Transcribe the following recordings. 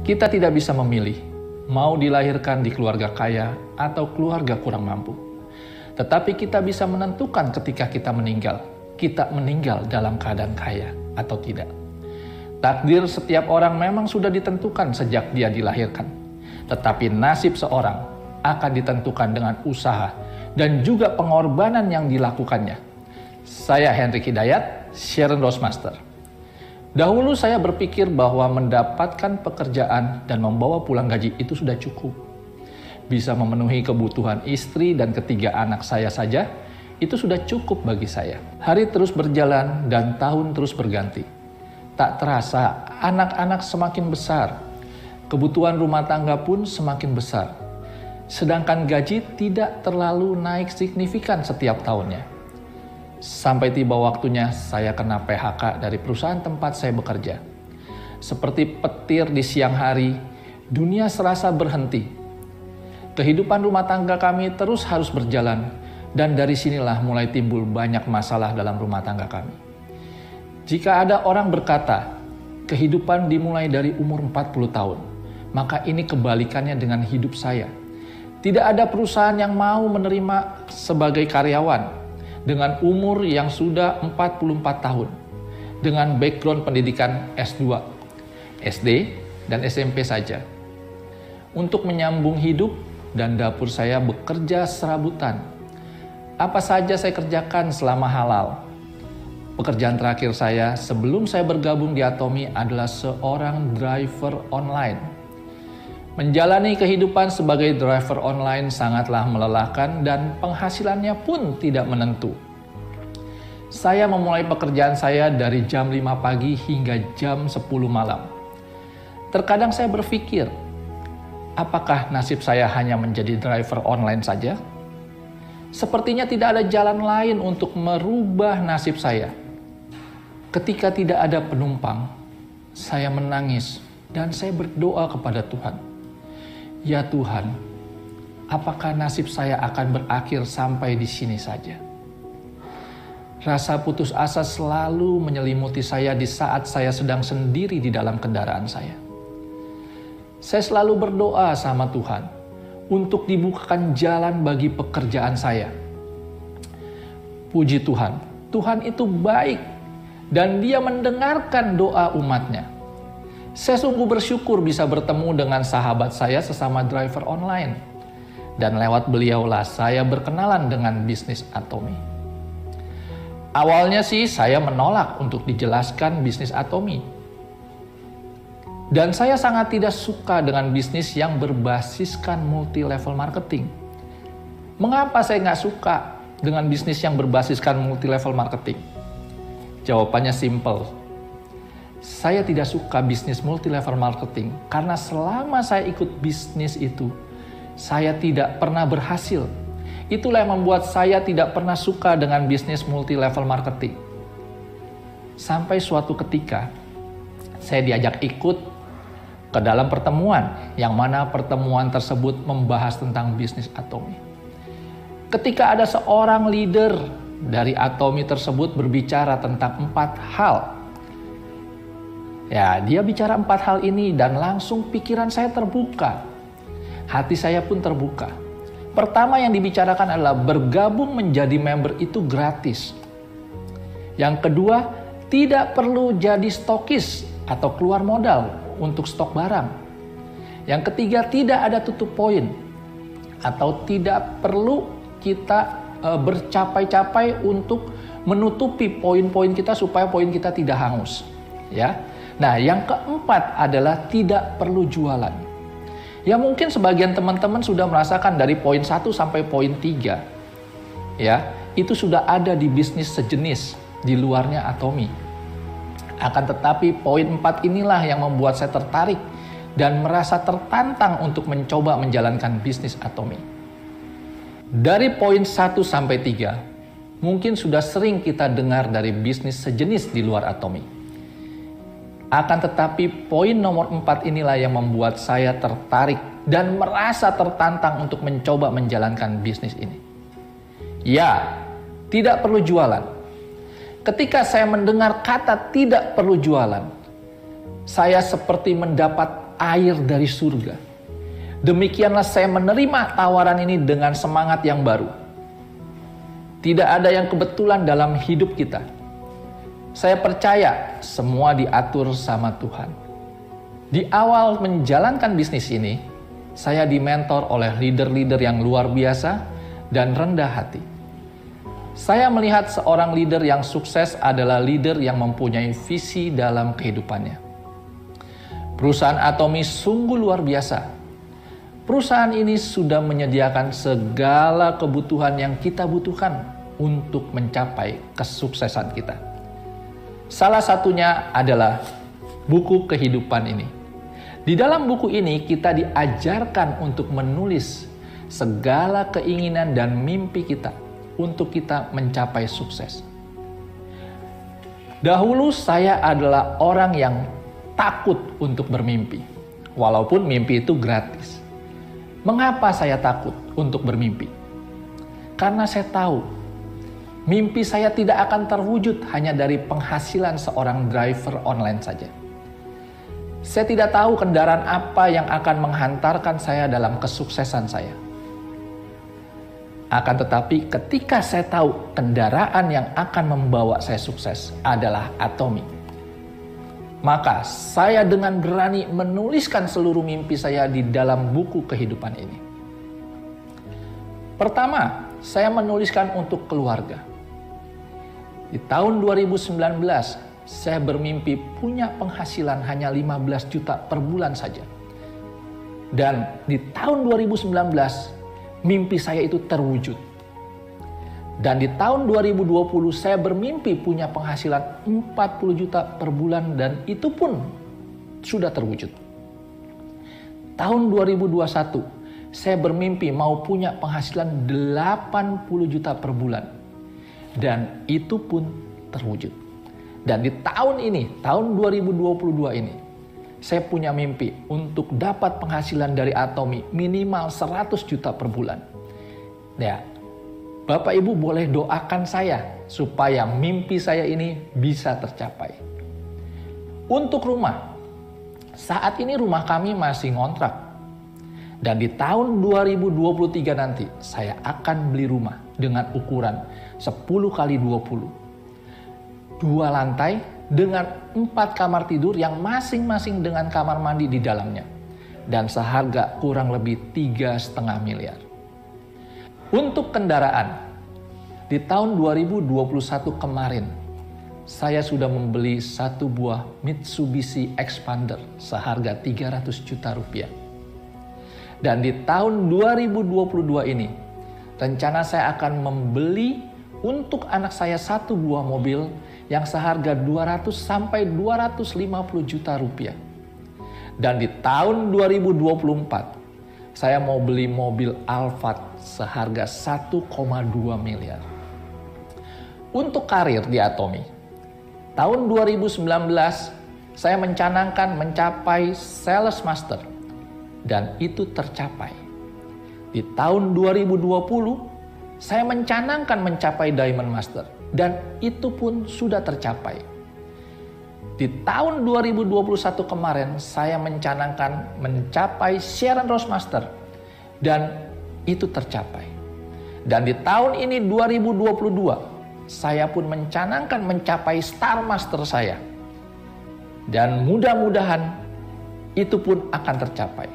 Kita tidak bisa memilih mau dilahirkan di keluarga kaya atau keluarga kurang mampu. Tetapi kita bisa menentukan ketika kita meninggal dalam keadaan kaya atau tidak. Takdir setiap orang memang sudah ditentukan sejak dia dilahirkan. Tetapi nasib seorang akan ditentukan dengan usaha dan juga pengorbanan yang dilakukannya. Saya Henry Hidayat, Sharon Roastmaster. Dahulu saya berpikir bahwa mendapatkan pekerjaan dan membawa pulang gaji itu sudah cukup. Bisa memenuhi kebutuhan istri dan ketiga anak saya saja, itu sudah cukup bagi saya. Hari terus berjalan dan tahun terus berganti. Tak terasa anak-anak semakin besar. Kebutuhan rumah tangga pun semakin besar. Sedangkan gaji tidak terlalu naik signifikan setiap tahunnya. Sampai tiba waktunya saya kena PHK dari perusahaan tempat saya bekerja. Seperti petir di siang hari, dunia serasa berhenti. Kehidupan rumah tangga kami terus harus berjalan, dan dari sinilah mulai timbul banyak masalah dalam rumah tangga kami. Jika ada orang berkata, kehidupan dimulai dari umur 40 tahun, maka ini kebalikannya dengan hidup saya. Tidak ada perusahaan yang mau menerima sebagai karyawan dengan umur yang sudah 44 tahun, dengan background pendidikan S2, SD, dan SMP saja. Untuk menyambung hidup dan dapur saya bekerja serabutan. Apa saja saya kerjakan selama halal. Pekerjaan terakhir saya sebelum saya bergabung di Atomy adalah seorang driver online. Menjalani kehidupan sebagai driver online sangatlah melelahkan dan penghasilannya pun tidak menentu. Saya memulai pekerjaan saya dari jam 5 pagi hingga jam 10 malam. Terkadang saya berpikir, apakah nasib saya hanya menjadi driver online saja? Sepertinya tidak ada jalan lain untuk merubah nasib saya. Ketika tidak ada penumpang, saya menangis dan saya berdoa kepada Tuhan. Ya Tuhan, apakah nasib saya akan berakhir sampai di sini saja? Rasa putus asa selalu menyelimuti saya di saat saya sedang sendiri di dalam kendaraan saya. Saya selalu berdoa sama Tuhan untuk dibukakan jalan bagi pekerjaan saya. Puji Tuhan, Tuhan itu baik dan Dia mendengarkan doa umatnya. Saya sungguh bersyukur bisa bertemu dengan sahabat saya sesama driver online. Dan lewat beliaulah saya berkenalan dengan bisnis Atomy. Awalnya sih saya menolak untuk dijelaskan bisnis Atomy. Dan saya sangat tidak suka dengan bisnis yang berbasiskan multi-level marketing. Mengapa saya nggak suka dengan bisnis yang berbasiskan multi-level marketing? Jawabannya simple. Saya tidak suka bisnis multi-level marketing karena selama saya ikut bisnis itu, saya tidak pernah berhasil. Itulah yang membuat saya tidak pernah suka dengan bisnis multi-level marketing. Sampai suatu ketika, saya diajak ikut ke dalam pertemuan, yang mana pertemuan tersebut membahas tentang bisnis Atomy. Ketika ada seorang leader dari Atomy tersebut berbicara tentang 4 hal. Ya, dia bicara 4 hal ini dan langsung pikiran saya terbuka. Hati saya pun terbuka. Pertama yang dibicarakan adalah bergabung menjadi member itu gratis. Yang kedua, tidak perlu jadi stokis atau keluar modal untuk stok barang. Yang ketiga, tidak ada tutup poin atau tidak perlu kita bercapai-capai untuk menutupi poin-poin kita supaya poin kita tidak hangus. Ya. Nah, yang keempat adalah tidak perlu jualan. Ya, mungkin sebagian teman-teman sudah merasakan dari poin 1 sampai poin 3. Ya, itu sudah ada di bisnis sejenis di luarnya Atomy. Akan tetapi poin 4 inilah yang membuat saya tertarik dan merasa tertantang untuk mencoba menjalankan bisnis Atomy. Dari poin 1 sampai 3, mungkin sudah sering kita dengar dari bisnis sejenis di luar Atomy. Akan tetapi poin nomor 4 inilah yang membuat saya tertarik dan merasa tertantang untuk mencoba menjalankan bisnis ini. Ya, tidak perlu jualan. Ketika saya mendengar kata tidak perlu jualan, saya seperti mendapat air dari surga. Demikianlah saya menerima tawaran ini dengan semangat yang baru. Tidak ada yang kebetulan dalam hidup kita. Saya percaya semua diatur sama Tuhan. Di awal menjalankan bisnis ini, saya dimentor oleh leader-leader yang luar biasa dan rendah hati. Saya melihat seorang leader yang sukses adalah leader yang mempunyai visi dalam kehidupannya. Perusahaan Atomi sungguh luar biasa. Perusahaan ini sudah menyediakan segala kebutuhan yang kita butuhkan untuk mencapai kesuksesan kita. Salah satunya adalah buku kehidupan ini. Di dalam buku ini kita diajarkan untuk menulis segala keinginan dan mimpi kita untuk kita mencapai sukses. Dahulu saya adalah orang yang takut untuk bermimpi, walaupun mimpi itu gratis. Mengapa saya takut untuk bermimpi? Karena saya tahu mimpi saya tidak akan terwujud hanya dari penghasilan seorang driver online saja. Saya tidak tahu kendaraan apa yang akan menghantarkan saya dalam kesuksesan saya. Akan tetapi ketika saya tahu kendaraan yang akan membawa saya sukses adalah Atomi, maka saya dengan berani menuliskan seluruh mimpi saya di dalam buku kehidupan ini. Pertama, saya menuliskan untuk keluarga. Di tahun 2019, saya bermimpi punya penghasilan hanya 15 juta per bulan saja. Dan di tahun 2019, mimpi saya itu terwujud. Dan di tahun 2020 saya bermimpi punya penghasilan 40 juta per bulan dan itu pun sudah terwujud. Tahun 2021 saya bermimpi mau punya penghasilan 80 juta per bulan dan itu pun terwujud. Dan di tahun ini, tahun 2022 ini, saya punya mimpi untuk dapat penghasilan dari Atomi minimal 100 juta per bulan. Ya, Bapak Ibu boleh doakan saya supaya mimpi saya ini bisa tercapai. Untuk rumah, saat ini rumah kami masih ngontrak. Dan di tahun 2023 nanti saya akan beli rumah dengan ukuran 10 kali 20. 2 lantai dengan 4 kamar tidur yang masing-masing dengan kamar mandi di dalamnya. Dan seharga kurang lebih 3,5 miliar. Untuk kendaraan, di tahun 2021 kemarin, saya sudah membeli satu buah Mitsubishi Expander seharga 300 juta rupiah. Dan di tahun 2022 ini, rencana saya akan membeli untuk anak saya satu buah mobil yang seharga 200 sampai 250 juta rupiah. Dan di tahun 2024, saya mau beli mobil Alphard seharga 1,2 miliar. Untuk karir di Atomi, tahun 2019 saya mencanangkan mencapai Sales Master dan itu tercapai. Di tahun 2020 saya mencanangkan mencapai Diamond Master dan itu pun sudah tercapai. Di tahun 2021 kemarin saya mencanangkan mencapai Sharon Rose Master dan itu tercapai. Dan di tahun ini 2022 saya pun mencanangkan mencapai Star Master saya. Dan mudah-mudahan itu pun akan tercapai.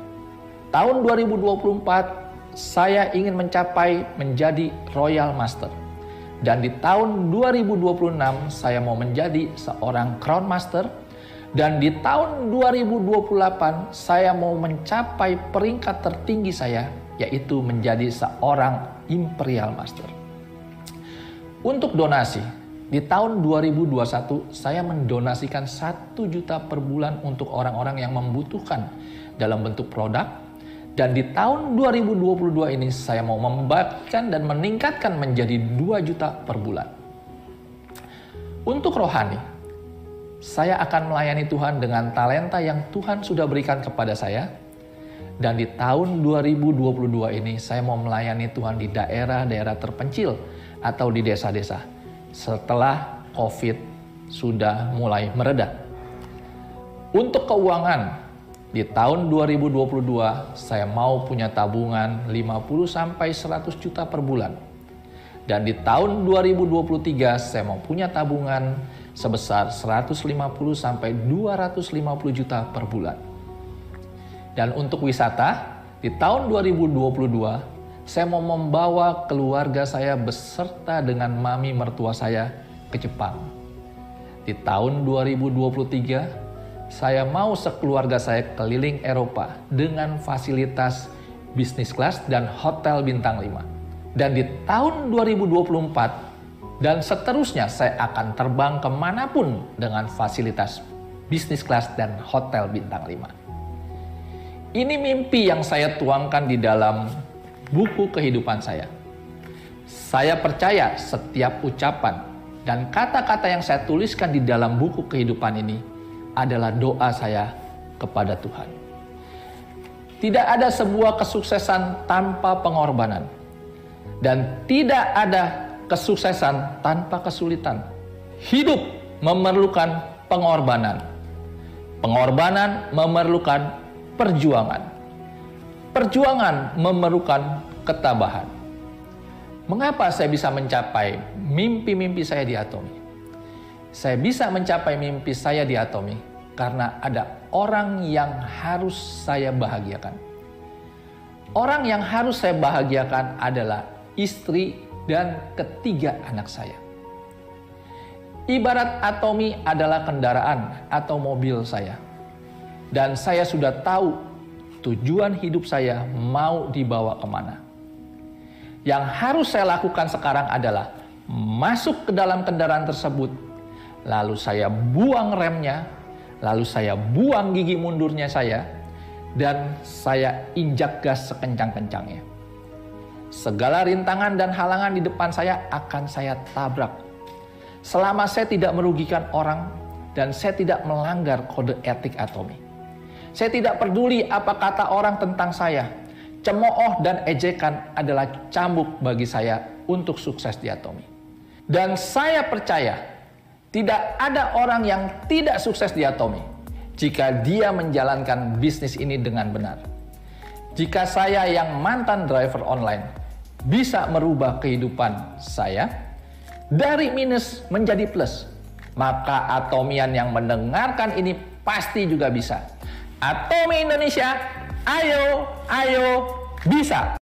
Tahun 2024 saya ingin mencapai menjadi Royal Master. Dan di tahun 2026 saya mau menjadi seorang Crown Master. Dan di tahun 2028 saya mau mencapai peringkat tertinggi saya, yaitu menjadi seorang Imperial Master. Untuk donasi, di tahun 2021 saya mendonasikan 1 juta per bulan untuk orang-orang yang membutuhkan dalam bentuk produk. Dan di tahun 2022 ini saya mau membagikan dan meningkatkan menjadi 2 juta per bulan. Untuk rohani, saya akan melayani Tuhan dengan talenta yang Tuhan sudah berikan kepada saya. Dan di tahun 2022 ini saya mau melayani Tuhan di daerah-daerah terpencil atau di desa-desa setelah COVID sudah mulai mereda. Untuk keuangan, Di tahun 2022, saya mau punya tabungan 50-100 juta per bulan. Dan di tahun 2023, saya mau punya tabungan sebesar 150-250 juta per bulan. Dan untuk wisata, di tahun 2022, saya mau membawa keluarga saya beserta dengan mami mertua saya ke Jepang. Di tahun 2023, saya mau sekeluarga saya keliling Eropa dengan fasilitas bisnis kelas dan hotel bintang 5. Dan di tahun 2024 dan seterusnya saya akan terbang kemanapun dengan fasilitas bisnis kelas dan hotel bintang 5. Ini mimpi yang saya tuangkan di dalam buku kehidupan saya. Saya percaya setiap ucapan dan kata-kata yang saya tuliskan di dalam buku kehidupan ini adalah doa saya kepada Tuhan. Tidak ada sebuah kesuksesan tanpa pengorbanan. Dan tidak ada kesuksesan tanpa kesulitan. Hidup memerlukan pengorbanan. Pengorbanan memerlukan perjuangan. Perjuangan memerlukan ketabahan. Mengapa saya bisa mencapai mimpi-mimpi saya di Atomi? Saya bisa mencapai mimpi saya di Atomi karena ada orang yang harus saya bahagiakan. Orang yang harus saya bahagiakan adalah istri dan ketiga anak saya. Ibarat Atomi adalah kendaraan atau mobil saya. Dan saya sudah tahu tujuan hidup saya mau dibawa kemana. Yang harus saya lakukan sekarang adalah masuk ke dalam kendaraan tersebut, lalu saya buang remnya, lalu saya buang gigi mundurnya saya, dan saya injak gas sekencang-kencangnya. Segala rintangan dan halangan di depan saya akan saya tabrak. Selama saya tidak merugikan orang dan saya tidak melanggar kode etik Atomi. Saya tidak peduli apa kata orang tentang saya. Cemooh dan ejekan adalah cambuk bagi saya untuk sukses di Atomi. Dan saya percaya tidak ada orang yang tidak sukses di Atomi jika dia menjalankan bisnis ini dengan benar. Jika saya yang mantan driver online bisa merubah kehidupan saya dari minus menjadi plus, maka Atomian yang mendengarkan ini pasti juga bisa. Atomi Indonesia, ayo, bisa!